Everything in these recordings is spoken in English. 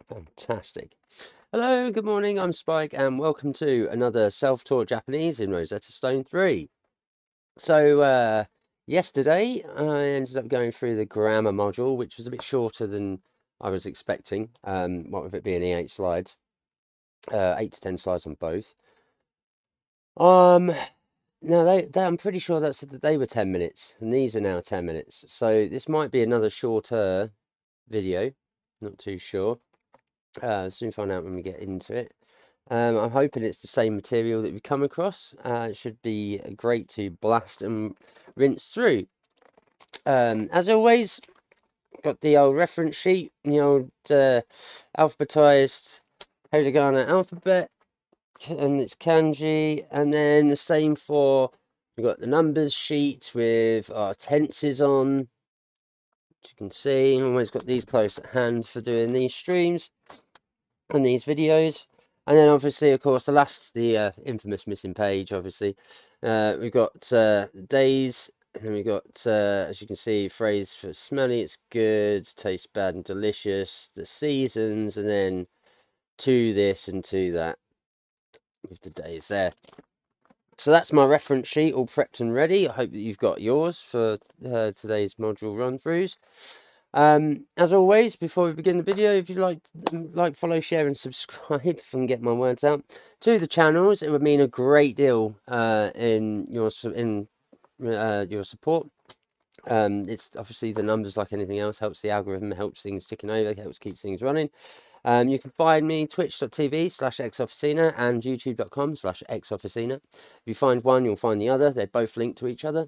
Fantastic. Hello, good morning. I'm Spike, and welcome to another self-taught Japanese in Rosetta Stone 3. So, yesterday I ended up going through the grammar module, which was a bit shorter than I was expecting. What with it being 8 slides, 8 to 10 slides on both. Now I'm pretty sure that they were 10 minutes, and these are now 10 minutes. So this might be another shorter video. Not too sure. Soon find out when we get into it. I'm hoping it's the same material that we come across. It should be great to blast and rinse through. As always, got the old reference sheet, the old alphabetized hiragana alphabet, and it's kanji, and then the same for, we've got the numbers sheet with our tenses on. As you can see, I've always got these close at hand for doing these streams and these videos. And then obviously, of course, the infamous missing page, obviously. We've got days, and then we've got, as you can see, phrase for smelly, it's good, tastes bad and delicious, the seasons, and then to this and to that, with the days there. So that's my reference sheet all prepped and ready. I hope that you've got yours for today's module run-throughs. As always, before we begin the video, if you'd like, follow, share, and subscribe, if I can get my words out, to the channels, it would mean a great deal in your support. It's obviously the numbers, like anything else, helps the algorithm, helps things ticking over, helps keep things running. You can find me twitch.tv/xofficina and youtube.com/xofficina. If you find one, you'll find the other. They're both linked to each other.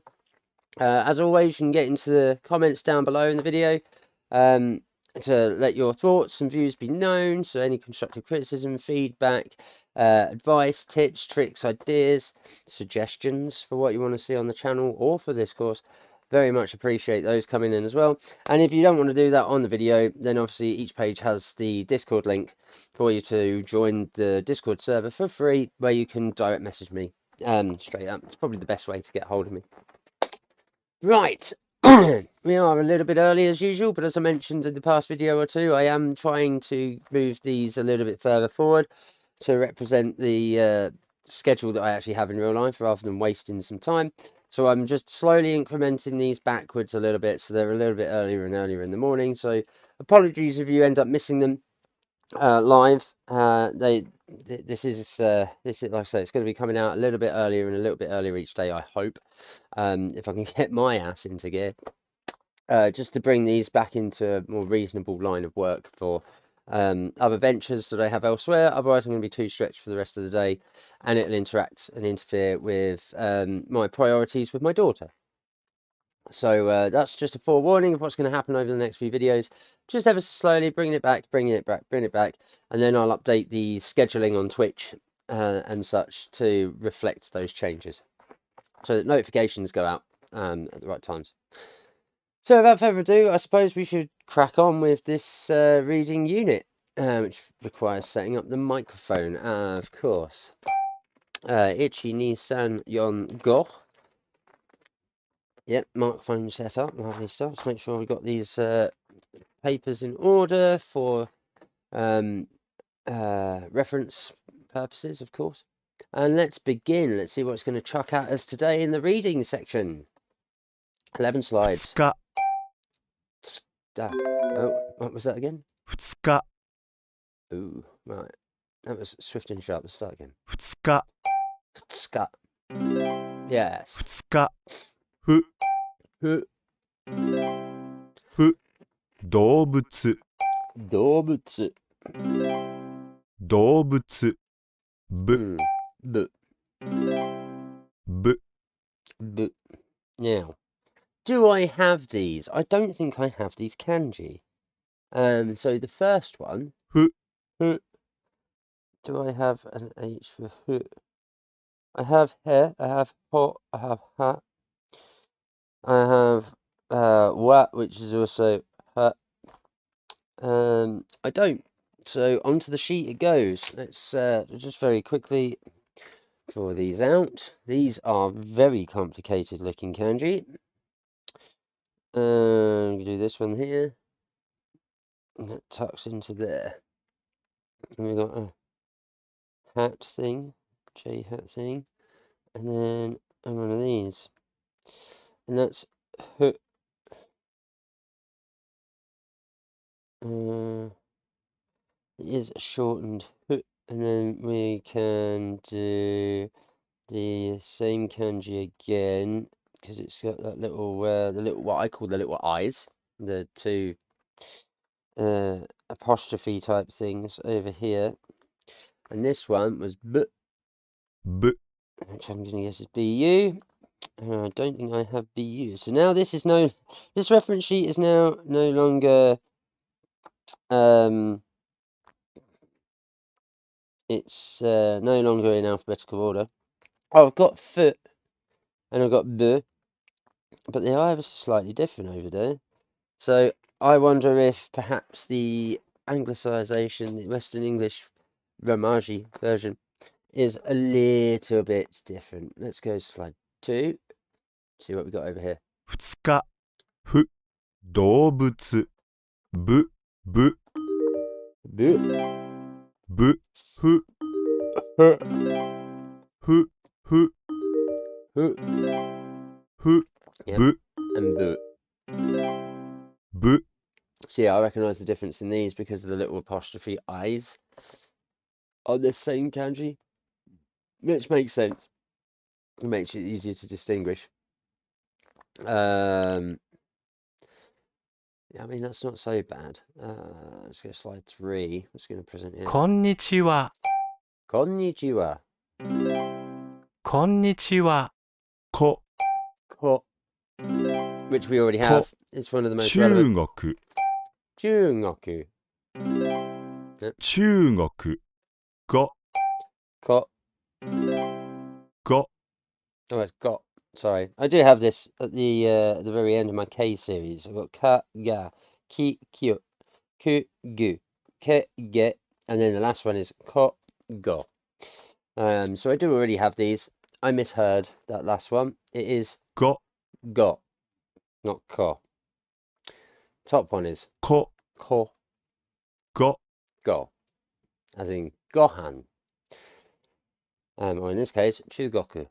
As always, you can get into the comments down below in the video to let your thoughts and views be known. So any constructive criticism, feedback, advice, tips, tricks, ideas, suggestions for what you want to see on the channel or for this course, very much appreciate those coming in as well. And if you don't want to do that on the video, then obviously each page has the Discord link for you to join the Discord server for free, where you can direct message me straight up. It's probably the best way to get hold of me. Right, we are a little bit early as usual, but as I mentioned in the past video or two, I am trying to move these a little bit further forward to represent the schedule that I actually have in real life, rather than wasting some time. So I'm just slowly incrementing these backwards a little bit, so they're a little bit earlier and earlier in the morning. So apologies if you end up missing them live. This is like I say, it's going to be coming out a little bit earlier and a little bit earlier each day, I hope, if I can get my ass into gear, just to bring these back into a more reasonable line of work for other ventures that I have elsewhere. Otherwise I'm going to be too stretched for the rest of the day, and it'll interact and interfere with my priorities with my daughter. So that's just a forewarning of what's going to happen over the next few videos. Just ever so slowly bringing it back, bring it back, and then I'll update the scheduling on Twitch and such to reflect those changes, so that notifications go out at the right times. So without further ado, I suppose we should crack on with this reading unit, which requires setting up the microphone, of course. Ichi ni san yon go. Yep, microphone set up, lovely stuff. Let's make sure we've got these papers in order for reference purposes, of course. And let's begin. Let's see what's going to chuck at us today in the reading section. 11 slides. Oh, what was that again? 2日 Ooh, right. That was swift and sharp. Let's start again. 2日 Ska. Yes. 2日ふ Hu. ふ動物 Dobutsu. 動物ぶ Bu. ぶ Bu. Now, do I have these? I don't think I have these kanji. So the first one. Hu. Hu. Do I have an H for hu? I have he, I have ho, I have ha. I have wa, which is also ha. I don't. So onto the sheet it goes. Let's just very quickly draw these out. These are very complicated looking kanji. You do this one here, and that tucks into there. And we've got a hat thing, J hat thing, and then one of these, and that's hook. It is a shortened hook, and then we can do the same kanji again because it's got that little, the little what I call the little eyes, the two apostrophe type things over here, and this one was b, b, which I'm going to guess is bu. I don't think I have bu. So now this reference sheet is now no longer it's no longer in alphabetical order. Oh, I've got foot and I've got b, but they are ever so slightly different over there. So I wonder if perhaps the Anglicisation, the Western English Romaji version, is a little bit different. Let's go slide 2. See what we got over here. 2日、ふ、動物、ぶ、ぶ、Bu, ぶ、ふ、 hu, ふ、ふ、 hu, ふ、 yep, ぶ、 and bu. ぶ、 So yeah, I recognise the difference in these because of the little apostrophe eyes on this same kanji, which makes sense. It makes it easier to distinguish. Yeah, I mean that's not so bad. Let's go slide 3. I'm just going to present here. こんにちは。 Konnichiwa. こんにちは。こ、 Ko, which we already Ko. have. It's one of the most 中 relevant. 国、 Jungoku. 中国、ご、 Ko. ご、 Oh, it's got. Sorry, I do have this at the very end of my K series. I've got ka, ga, ki, kyo, ku, gu, ke, ge, and then the last one is ko, go. So I do already have these. I misheard that last one. It is ご、 go, not ko. Top one is こ、 ko, ご、 go, as in gohan. Or in this case, chugoku.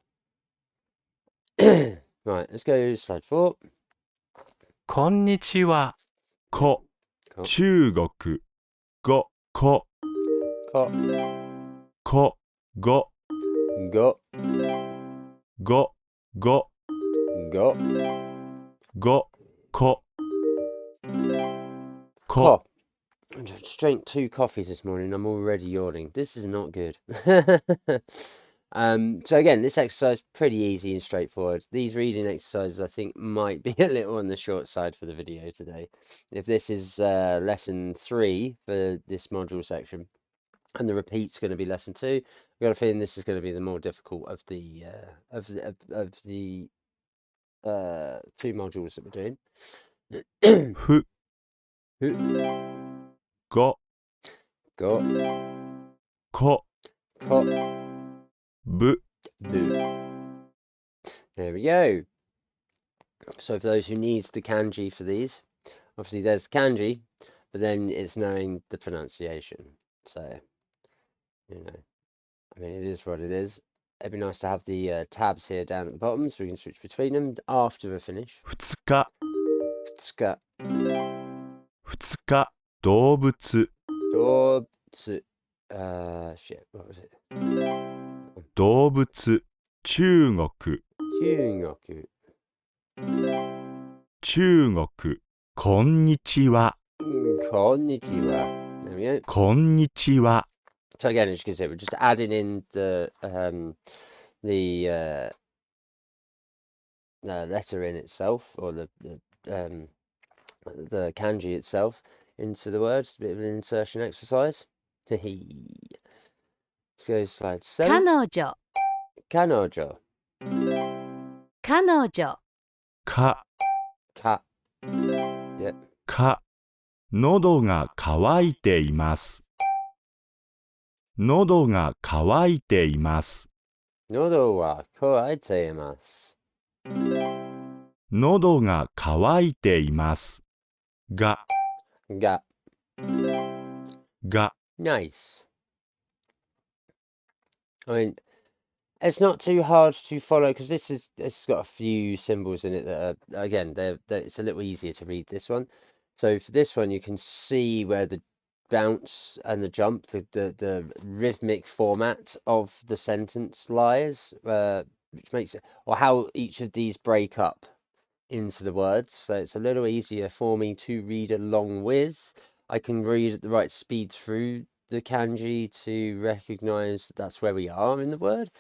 Right, let's go to slide 4. こんにちは。こ、 Ko, 中国、ご、こ、 ko, こ、ご、 go, ご、ご、 go, ご、こ、 こ、 ko. I just drank 2 coffees this morning. I'm already yawning. This is not good. So again, this exercise is pretty easy and straightforward. These reading exercises, I think, might be a little on the short side for the video today. If this is lesson 3 for this module section, and the repeat's going to be lesson 2, I've got a feeling this is going to be the more difficult of the 2 modules that we're doing. ふ、 Hu, ご、 go, こ、 ko, ぶ、 bu. There we go. So for those who needs the kanji for these, obviously there's the kanji, but then it's knowing the pronunciation. So, you know, I mean, it is what it is. It'd be nice to have the tabs here down at the bottom so we can switch between them after we finish. 2日、 Tsuka, 2日、動物、 dobutsu, shit, what was it? 動物、中国、 Jungoku, 中国、こんにちは、 konnichiwa. There we go. こんにちは、 So again, as you can see, we're just adding in the letter in itself, or the kanji itself into the words. A bit of an insertion exercise. Let's go to slide 7. 彼女 Kanojo. 彼女か、 Ka. か、喉が渇いています。喉が渇いています。 Nodo wa koaite imasu. 喉が渇いています。が、 Ga. が、 Nice. I mean, it's not too hard to follow because this has got a few symbols in it that are, again, it's a little easier to read this one. So for this one, you can see where the bounce and the jump, the rhythmic format of the sentence lies, which makes it, or how each of these break up into the words. So it's a little easier for me to read along with. I can read at the right speed through the kanji to recognize that that's where we are in the word.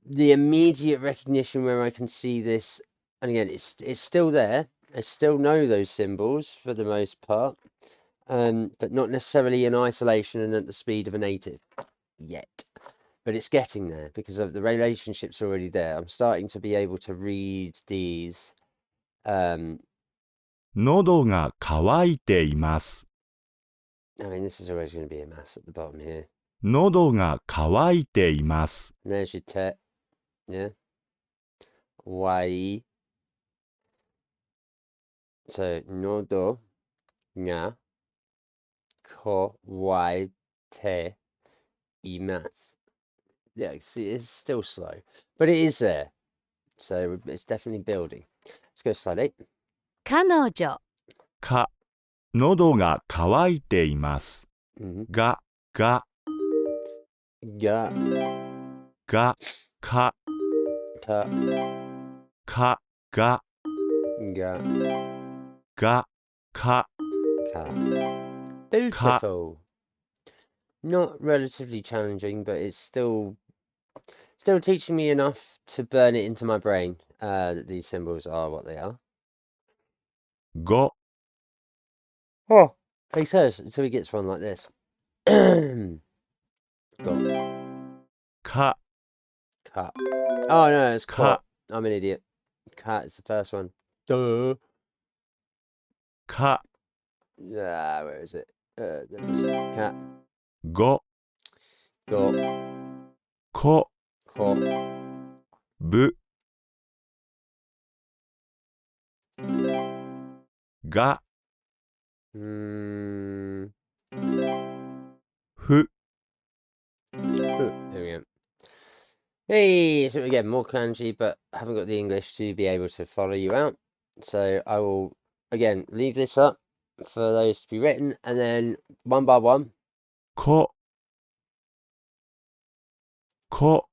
The immediate recognition where I can see this, and again, it's still there. I still know those symbols for the most part, but not necessarily in isolation and at the speed of a native yet. But it's getting there because of the relationships already there. I'm starting to be able to read these. 喉が渇いています。 I mean, this is always going to be a mass at the bottom here. 喉が渇いています。 And there's your te, yeah. Wai. So, nodo ga kawaite imasu. Yeah, see, it's still slow, but it is there. So it's definitely building. Let's go slowly. 彼女、か、喉が渇いています。 Mm-hmm. が、 Ga, か、 ka, か、が、 ga, か、 ka. Beautiful. Not relatively challenging, but it's still teaching me enough to burn it into my brain that these symbols are what they are. ご、 Oh, he says until he gets one like this. Go. か、 Cut. Oh no, it's Cut. caught. I'm an idiot. Cat is the first one. Duh. か、 Where is it? There it is. Cat. ご、 Go. こ、 Caught. ぶ、が、 Mm. ふ、 There we go. Hey, so again, more kanji, but I haven't got the English to be able to follow you out. So I will, again, leave this up for those to be written, and then one by one. こ、こ、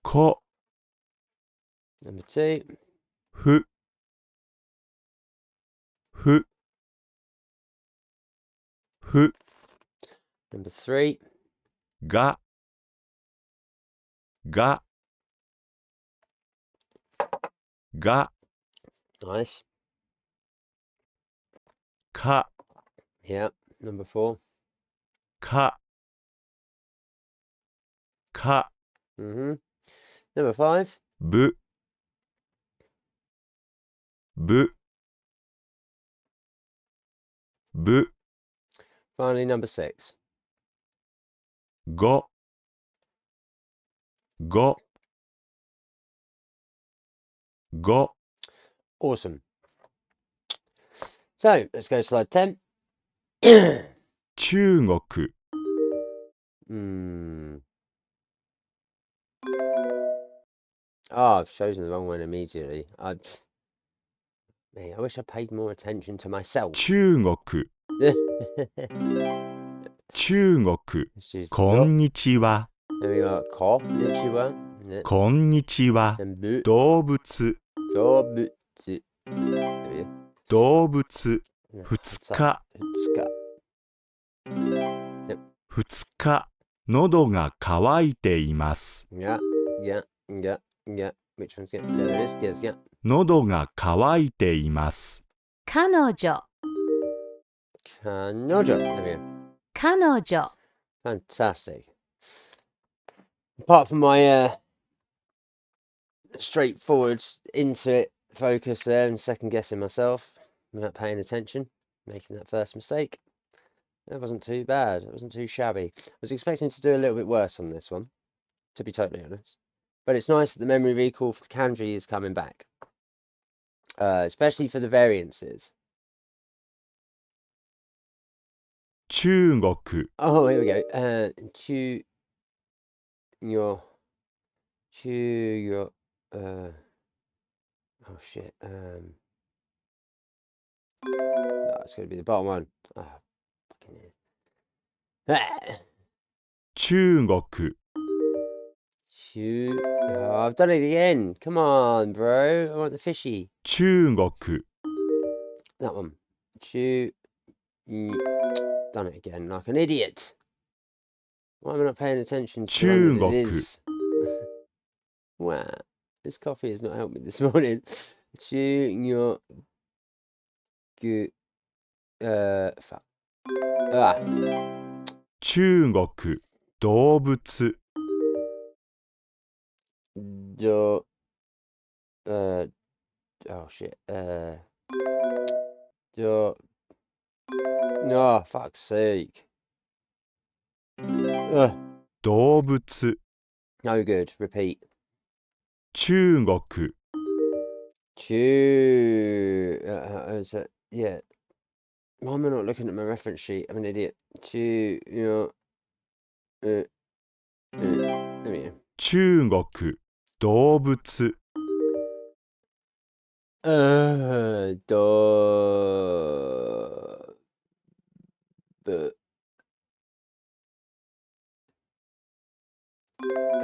こ、 Number 2. ふ、ふ、ふ、 Number 3. が、が、が、 Nice. か、 Yeah. Number 4. か、か、 Mm-hmm. Number 5. ぶ、ぶ、ぶ、 Finally, number 6. ご、ご、ご、 Awesome. So let's go to slide 10. 中国、 Hmm. Oh, I've chosen the wrong one immediately. Man, I wish I paid more attention to myself. 中国、 中国、 Let's choose こんにちは、 Then we got ko, nichiwa. こんにちは、 Then bu, 動物、 dobutsu. There we go. 動物、 Yeah, 2日、 Futsuka. 2日、喉が渇いています。 Yeah, yeah, yeah, yeah. Which one's good? There it is. Yes, yeah. 喉が渇いています。彼女、 Kanojo. There we go. 彼女、 Fantastic. Apart from my straightforward into it focus there and second guessing myself without paying attention, making that first mistake, it wasn't too bad. It wasn't too shabby. I was expecting to do a little bit worse on this one, to be totally honest. But it's nice that the memory recall for the kanji is coming back, especially for the variances. 中国 Oh, here we go. Your, oh shit. No, it's going to be the bottom one. Oh, fucking hell. 中国 Oh, I've done it again. Come on, bro. I want the fishy. 中国 That one. Done it again like an idiot. Why am I not paying attention to the one that it is? Wow. This coffee has not helped me this morning. Fuck. Ah. 中国動物 Oh shit. Oh, fuck's sake. Ugh. 動物 No good. Repeat. 中国 Is it? Yeah. Why am I not looking at my reference sheet? I'm an idiot. There we go. 中国動物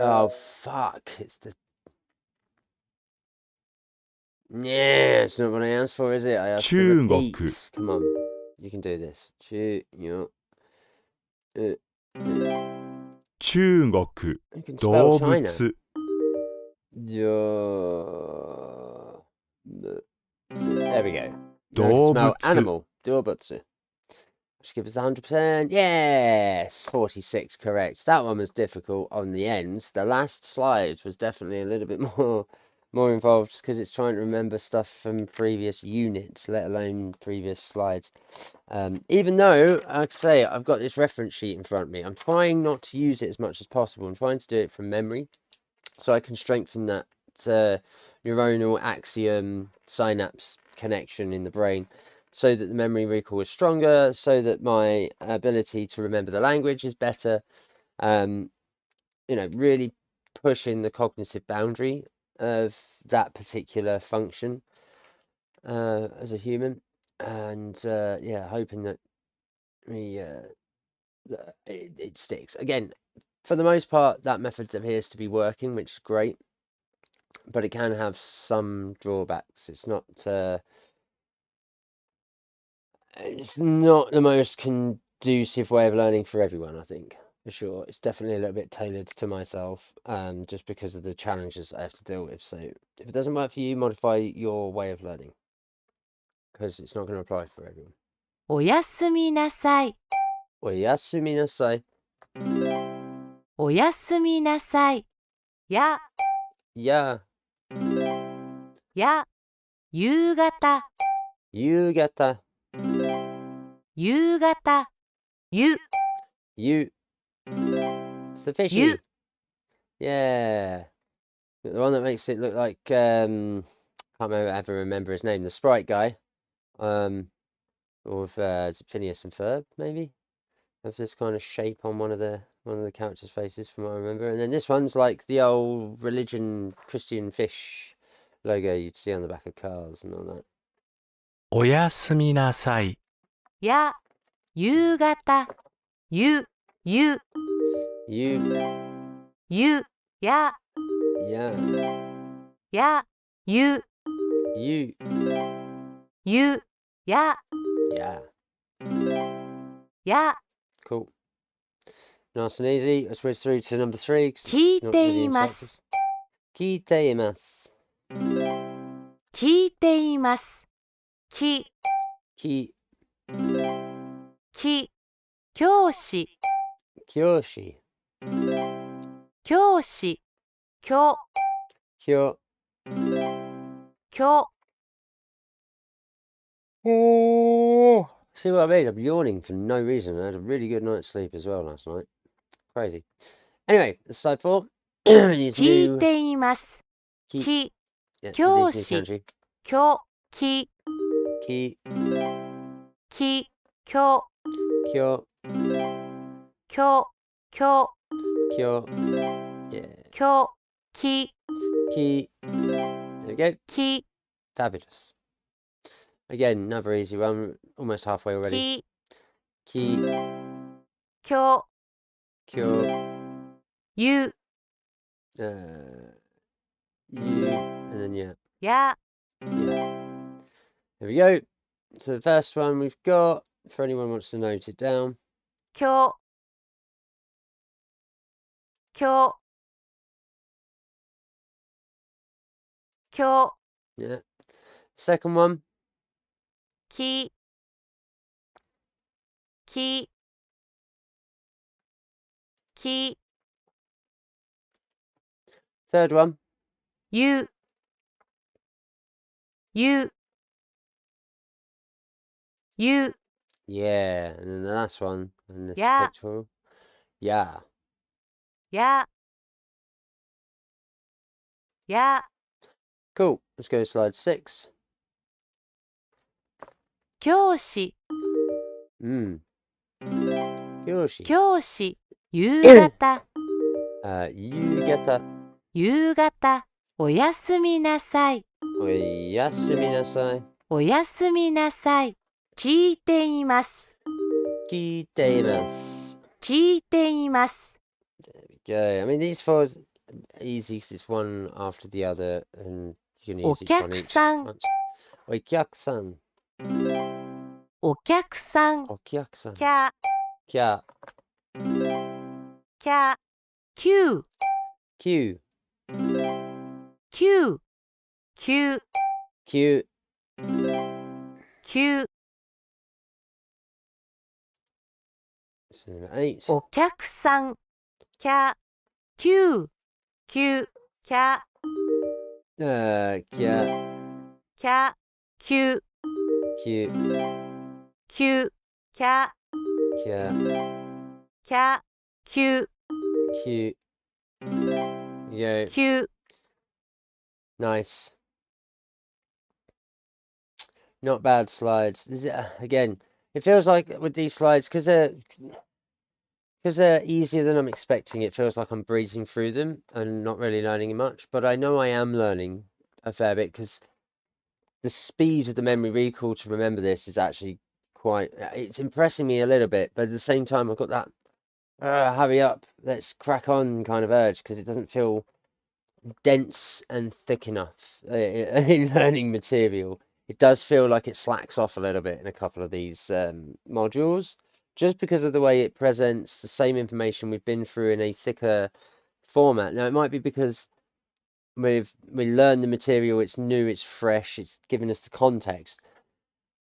Oh fuck! It's the it's not what I asked for, is it? I asked for repeat. Come on, you can do this. 中国 You can 動 spell China. 物 There we go. Now I can 動 smell 物 animal. Dorbutsu. Should give us 100%. Yes, 46 correct. That one was difficult on the ends. The last slide was definitely a little bit more involved because it's trying to remember stuff from previous units, let alone previous slides. Even though, like I say, I've got this reference sheet in front of me, I'm trying not to use it as much as possible. I'm trying to do it from memory so I can strengthen that neuronal axiom synapse connection in the brain, so that the memory recall is stronger, so that my ability to remember the language is better. Really pushing the cognitive boundary of that particular function as a human, and hoping that it sticks. Again, for the most part, that method appears to be working, which is great, but it can have some drawbacks. It's not the most conducive way of learning for everyone, I think, for sure. It's definitely a little bit tailored to myself, just because of the challenges I have to deal with. So if it doesn't work for you, modify your way of learning, because it's not going to apply for everyone. おやすみなさい。おやすみなさい。おやすみなさい。や、や、や、夕方、夕方。夕方、ゆ、 You. It's the fishy. You. Yeah. The one that makes it look like can't ever remember his name. The sprite guy. Or with is it Phineas and Ferb, maybe? Have this kind of shape on one of the characters' faces, from what I remember. And then this one's like the old religion Christian fish logo you'd see on the back of cars and all that. おやすみなさい。や、夕方、ゆ、ゆ、 You. ゆ、や、 Yeah. や、ゆ、 You. ゆ、や、 Yeah. や、 Cool. Nice and easy. Let's switch through to number 3. 聞いています。聞いています。聞いています。き、き、き、教師、教師、教師、きょ、きょ。きょ。See what I mean? I'm yawning for no reason. I had a really good night's sleep as well last night. Crazy. Anyway, that's slide 4. These 聞い new ています。 key. き、 Yeah, 教 these new 師、 kanji. 教、き、 Ki, き、教、 kyo, 教、教、 kyo. Yeah. 教、き、 Ki. There we go. き、 Fabulous. Again, another easy one. Almost halfway already. き、 Ki, 教、 kyo, ゆ、 you, and then yeah. や、 There we go. So the first one we've got, for anyone who wants to note it down. 教、教、教、 Yeah. Second one. き、き、き、 Third one. ゆ、ゆ、ゆ、 Yeah. And then the last one in this Yeah. pictorial. Yeah. や、や、 Cool. Let's go to slide 6. 教師、 Kyoshi. 教師、夕方、 You get that. 夕方、おやすみなさい、 Oyasuminasai. おやすみなさい、聞いています、 Kiteimasu. 聞いています、 Okay. I mean, these four is easy because it's one after the other, and you can use each one each お客さん、 once. Oikyaku-san. お客さん、 Okyaku-san. キャ、 Kya. キャ、キュー、 Q. キュー、キュー、 Q. キュー、 So number 8. お客さん、キャ、キュー、キュー、キャ、 Kya. キャ、キュー、 Q. キュー、キャ、 Kya. キャ、キュー、 Q. You go. キュー、 Nice. Not bad slides. Again, it feels like with these slides, because they're easier than I'm expecting, it feels like I'm breezing through them and not really learning much. But I know I am learning a fair bit because the speed of the memory recall to remember this is actually it's impressing me a little bit. But at the same time, I've got that hurry up, let's crack on kind of urge because it doesn't feel dense and thick enough in learning material. It does feel like it slacks off a little bit in a couple of these modules, just because of the way it presents the same information we've been through in a thicker format. Now, it might be because we learned the material, it's new, it's fresh, it's giving us the context.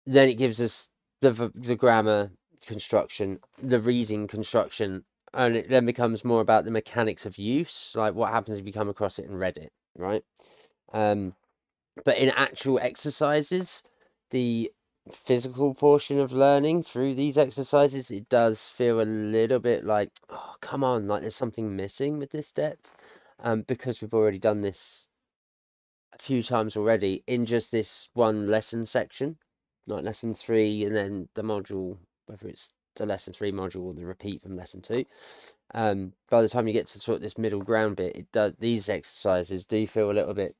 Then it gives us the grammar construction, the reading construction, and it then becomes more about the mechanics of use, like what happens if you come across it and read it, right? But in actual exercises, the physical portion of learning through these exercises, it does feel a little bit like, oh, come on, like there's something missing with this depth, because we've already done this a few times already in just this one lesson section, like lesson 3, and then the module, whether it's the lesson 3 module or the repeat from lesson 2. By the time you get to sort of this middle ground bit, these exercises do feel a little bit,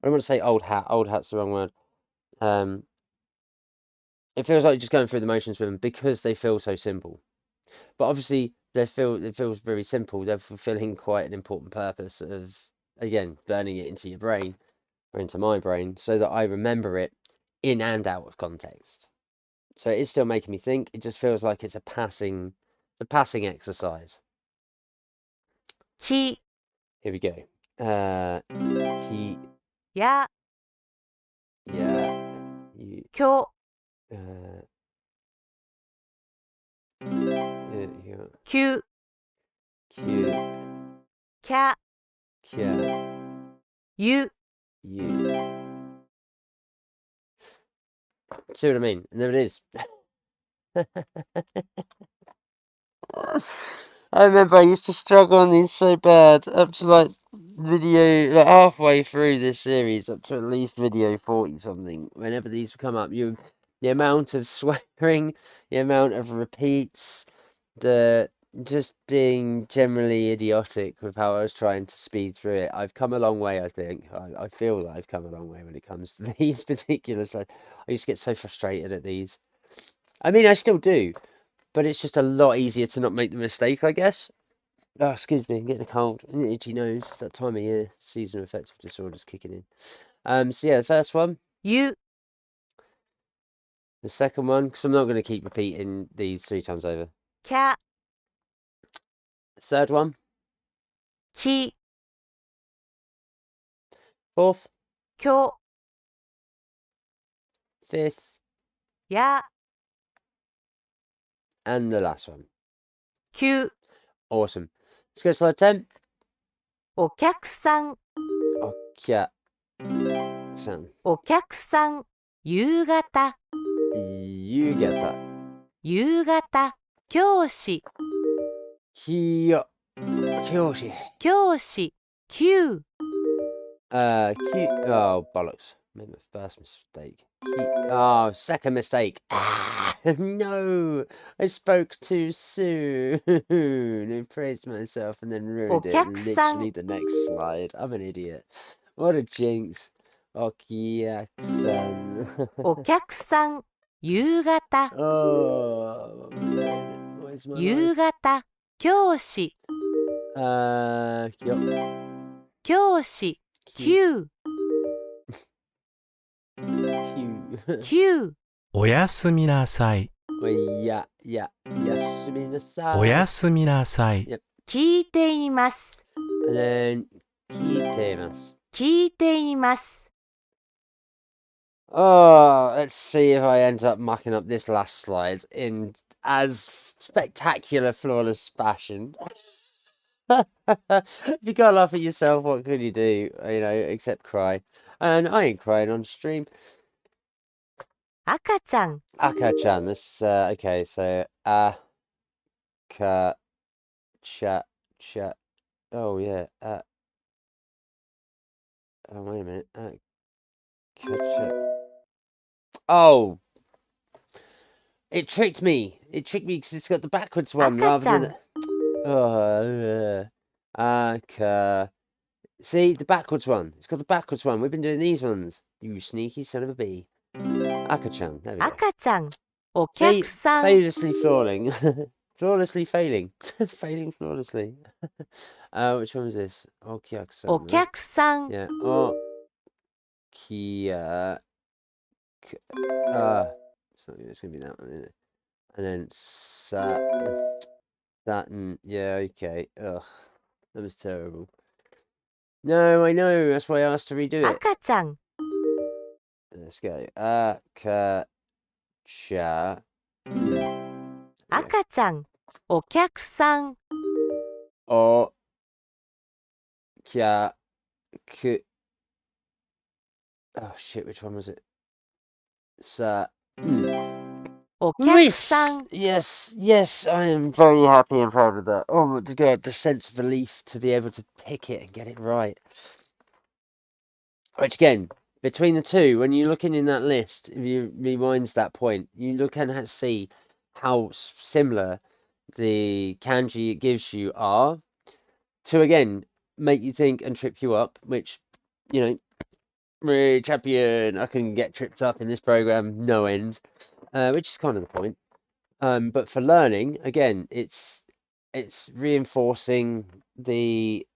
I don't want to say old hat. Old hat's the wrong word. It feels like you're just going through the motions with them because they feel so simple. But obviously, it feels very simple. They're fulfilling quite an important purpose of, again, learning it into your brain or into my brain so that I remember it in and out of context. So it is still making me think. It just feels like it's a passing exercise. き、 Here we go. He, や、 yeah, you, きょ、 yeah, きゅ、 Q, キャ、 Kya, ゆ、 you. See what I mean? And there it is. I remember I used to struggle on these so bad, up to like halfway through this series, up to at least video 40 something. Whenever these come up, the amount of swearing, the amount of repeats, the just being generally idiotic with how I was trying to speed through it. I've come a long way, I think. I feel that I've come a long way when it comes to these particulars. I used to get so frustrated at these. I mean, I still do, but it's just a lot easier to not make the mistake, I guess. Oh, excuse me, I'm getting a cold. An itchy nose. It's that time of year. Seasonal affective disorders kicking in. So yeah, the first one. ゆ、 The second one, because I'm not going to keep repeating these 3 times over. きゃ、 Third one. き、 Fourth. きょ、 Fifth. や、 And the last one. きゅ、 Awesome. Let's go slide 10. お客さん、 Okay. So, お客さん、夕方、 you get that. 夕方、教師、 Kyoshi. 教師、9、 Oh, bollocks. Made my first mistake. Oh, second mistake. Ah, no. I spoke too soon. I praised myself and then ruined it. Okyaku-san. Literally the next slide. I'm an idiot. What a jinx. Okyaku-san. お客さん、夕方、 Oh, man. What is my 夕 life? 方、教師、 教師、 9、 9、 おやすみなさい。おやすみなさい。聞いています。 And then 聞いています。聞いています。 Oh, let's see if I end up mucking up this last slide in as spectacular, flawless fashion. If you can't laugh at yourself, what could you do? You know, except cry. And I ain't crying on stream. 赤ちゃん、 Aka-chan. This okay. So cha. Oh yeah. Oh wait a minute. Aka-cha. Oh, it tricked me. It tricked me because it's got the backwards one rather than. Aka. See the backwards one. It's got the backwards one. We've been doing these ones. You sneaky son of a bee. Aka-chan. There we go. 赤ちゃん、お See, 客さん、 famously flawing. Flawlessly failing. Failing flawlessly. Which one was this? Okyaku-san. お客さん、 Yeah. It's gonna be that one, isn't it? And then Saturn. Yeah, okay. Ugh, that was terrible. No, I know. That's why I asked to redo it. 赤ちゃん、 Let's go. Aka-cha. 赤ちゃん、お客さん、 O kya ku. Oh shit, which one was it? Sa. お客さん、 Yes, I am very happy and proud of that. Oh my god, the sense of relief to be able to pick it and get it right. Which again, between the two, when you're looking in that list, if you rewind that point, you look and see how similar the kanji it gives you are to again make you think and trip you up, which, you know, really champion, I can get tripped up in this program no end, which is kind of the point. But for learning, again, it's reinforcing the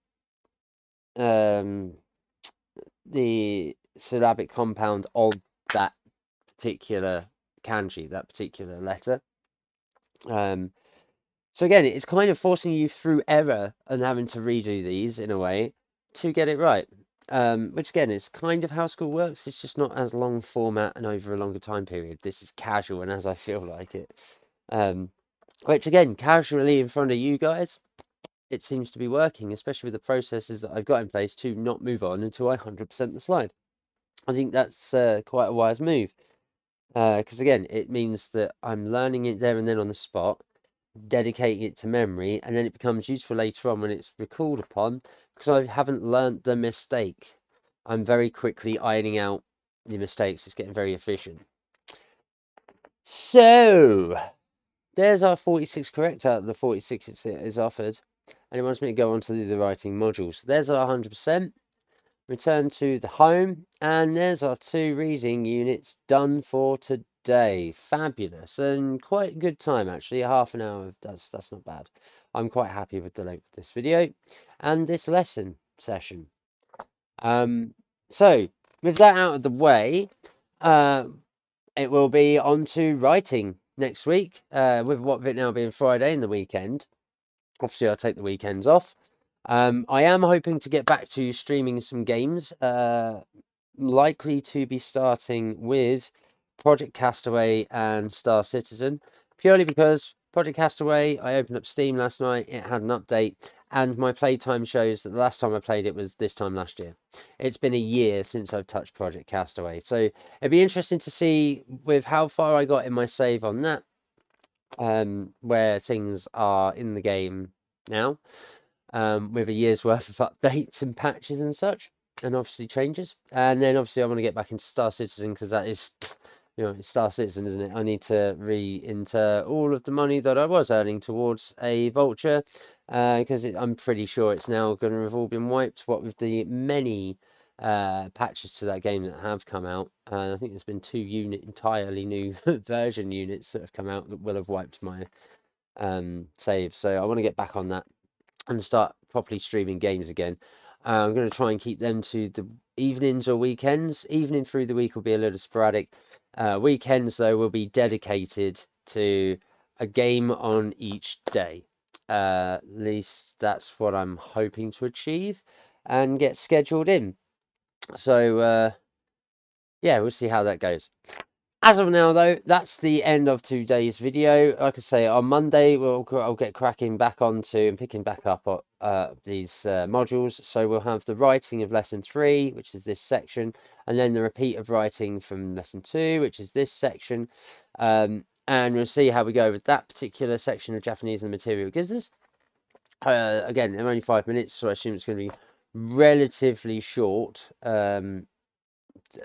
syllabic compound of that particular kanji, that particular letter. So again, it's kind of forcing you through error and having to redo these in a way to get it right. Which again is kind of how school works. It's just not as long format and over a longer time period. This is casual and as I feel like it. Which again, casually in front of you guys, it seems to be working, especially with the processes that I've got in place to not move on until I 100% the slide. I think that's quite a wise move. Because again, it means that I'm learning it there and then on the spot. dedicating it to memory, and then it becomes useful later on when it's recalled upon, because I haven't learnt the mistake. I'm very quickly ironing out the mistakes. It's getting very efficient. So there's our 46 correct out of the 46 it is offered, and it wants me to go on to do the writing modules. There's our 100%. Return to the home, and there's our 2 reading units done for today. Fabulous, and quite a good time actually. Half an hour, that's not bad. I'm quite happy with the length of this video and this lesson session. So with that out of the way, it will be on to writing next week, with what of it now being Friday and the weekend. Obviously I'll take the weekends off. I am hoping to get back to streaming some games, likely to be starting with Project Castaway and Star Citizen, purely because Project Castaway, I opened up Steam last night, it had an update, and my playtime shows that the last time I played it was this time last year. It's been a year since I've touched Project Castaway, so it'd be interesting to see with how far I got in my save on that, where things are in the game now. With a year's worth of updates and patches and such, and obviously changes. And then obviously I want to get back into Star Citizen, because that is, it's Star Citizen, isn't it? I need to re-enter all of the money that I was earning towards a vulture, because I'm pretty sure it's now going to have all been wiped, what with the many patches to that game that have come out. I think there's been 2 entirely new version units that have come out that will have wiped my saves. So I want to get back on that and start properly streaming games again. I'm going to try and keep them to the evenings or weekends. Evening through the week will be a little sporadic. Weekends, though, will be dedicated to a game on each day. At least that's what I'm hoping to achieve and get scheduled in. So, yeah, we'll see how that goes. As of now, though, that's the end of today's video. Like I say, on Monday, I'll get cracking back onto and picking back up these modules. So we'll have the writing of lesson 3, which is this section, and then the repeat of writing from lesson 2, which is this section. And we'll see how we go with that particular section of Japanese and the material it gives us. Again, they're only 5 minutes, so I assume it's going to be relatively short.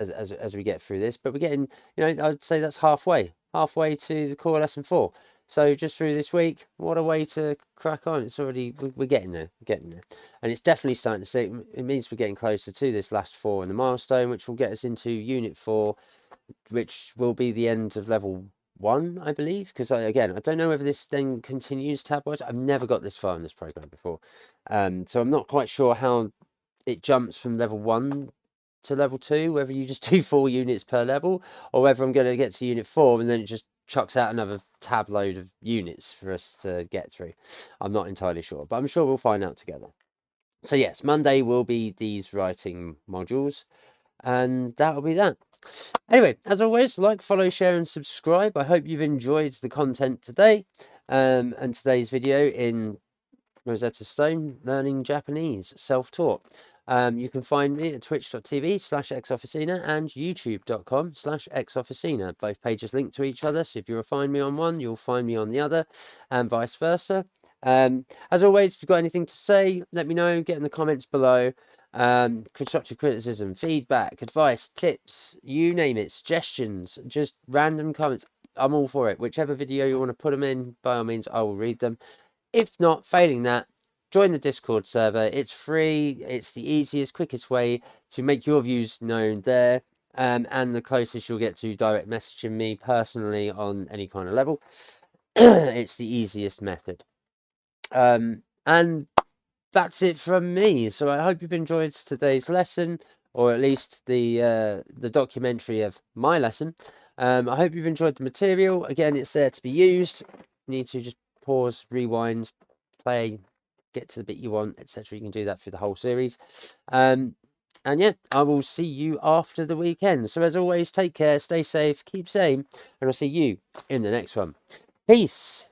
As we get through this, but we're getting, I'd say that's halfway to the core lesson 4. So just through this week, what a way to crack on. It's already, we're getting there, and it's definitely starting to see. It means we're getting closer to this last 4 and the milestone, which will get us into unit 4, which will be the end of level 1, I believe, because I don't know whether this then continues tab-wise. I've never got this far in this program before, so I'm not quite sure how it jumps from level 1 to level 2, whether you just do 4 units per level, or whether I'm going to get to unit 4 and then it just chucks out another tab load of units for us to get through. I'm not entirely sure, but I'm sure we'll find out together. So yes, Monday will be these writing modules, and that'll be that. Anyway, as always, like, follow, share, and subscribe. I hope you've enjoyed the content today, and today's video in Rosetta Stone, learning Japanese, self-taught. You can find me at twitch.tv/xofficina and youtube.com/xofficina. Both pages link to each other, so if you'll find me on one, you'll find me on the other, and vice versa. As always, if you've got anything to say, let me know, get in the comments below. Constructive criticism, feedback, advice, tips, you name it, suggestions, just random comments, I'm all for it. Whichever video you want to put them in, by all means, I will read them. If not, failing that, join the Discord server. It's free. It's the easiest, quickest way to make your views known there, and the closest you'll get to direct messaging me personally on any kind of level. It's the easiest method. And that's it from me. So I hope you've enjoyed today's lesson, or at least the documentary of my lesson. I hope you've enjoyed the material. Again, it's there to be used. You need to just pause, rewind, play, get to the bit you want, etc. You can do that through the whole series. And yeah, I will see you after the weekend. So as always, take care, stay safe, keep sane, and I'll see you in the next one. Peace.